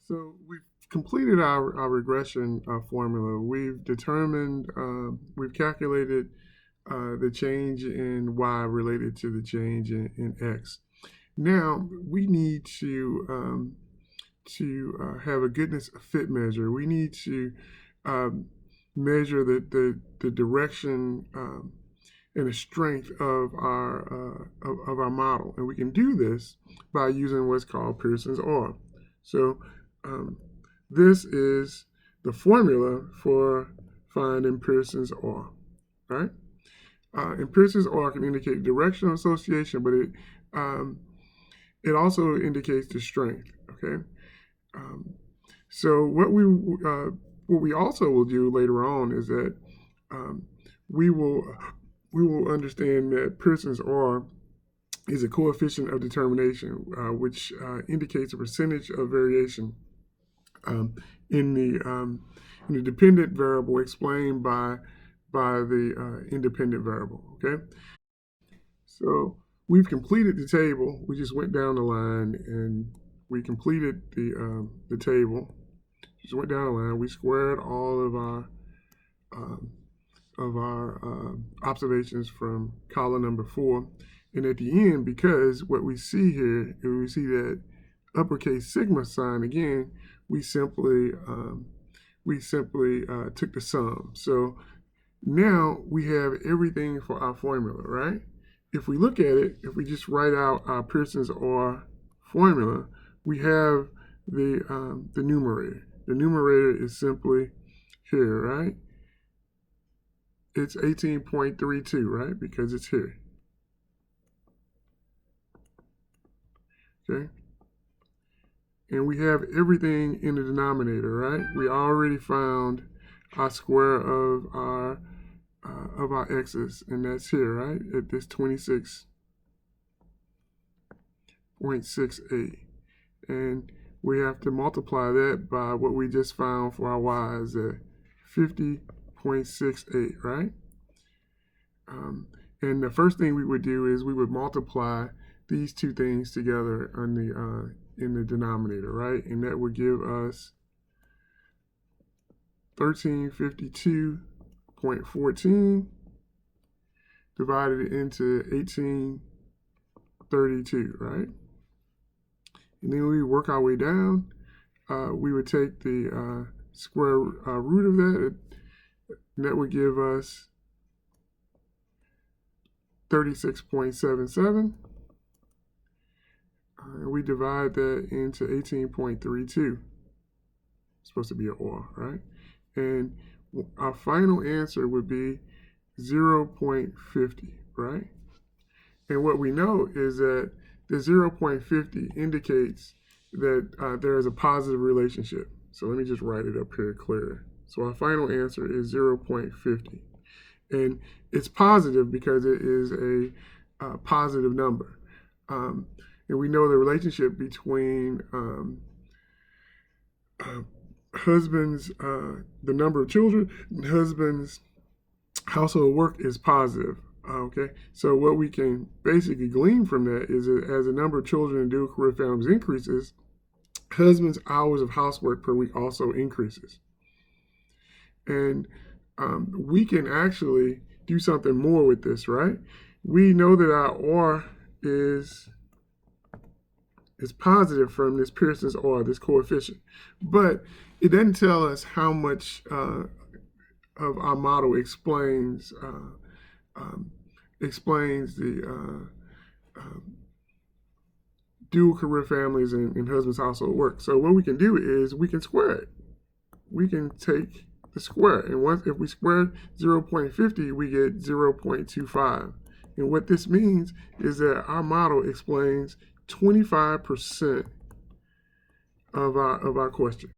So we've completed our regression formula. We've determined, we've calculated the change in y related to the change in x. Now we need to have a goodness fit measure. We need to measure the direction and the strength of our model, and we can do this by using what's called Pearson's R. So this is the formula for finding Pearson's R, right? And Pearson's R can indicate directional association, but it also indicates the strength. Okay. So what we also will do later on is that we will understand that Pearson's R is a coefficient of determination, which indicates a percentage of variation in the dependent variable explained by the independent variable. Okay, so we've completed the table. We just went down the line and we completed the table. Just went down the line. We squared all of our observations from column number 4. And at the end, because what we see here, is we see that uppercase sigma sign again, we simply took the sum. So now we have everything for our formula, right? If we look at it, if we just write out our Pearson's R formula, we have the numerator. The numerator is simply here, right? It's 18.32, right? Because it's here. Okay. And we have everything in the denominator, right? We already found our square of our x's, and that's here, right? At this 26.68. And we have to multiply that by what we just found for our y's at 50.68, right? And the first thing we would do is we would multiply these two things together on in the denominator, right? And that would give us 1352.14 divided into 1832, right? And then we work our way down. We would take the square root of that, and that would give us 36.77. And we divide that into 18.32. It's supposed to be an or, right? And our final answer would be 0.50, right? And what we know is that the 0.50 indicates that there is a positive relationship. So let me just write it up here clear. So our final answer is 0.50. And it's positive because it is a positive number. And we know the relationship between husband's, the number of children, and husband's household work is positive. Okay, so what we can basically glean from that is that as the number of children in dual career families increases, husband's hours of housework per week also increases. And we can actually do something more with this, right? We know that our R is positive from this Pearson's R, this coefficient, but it doesn't tell us how much of our model explains the dual career families and husband's household work. So what we can do is we can square it. We can take the square, and if we square 0.50, we get 0.25. And what this means is that our model explains 25% of our question.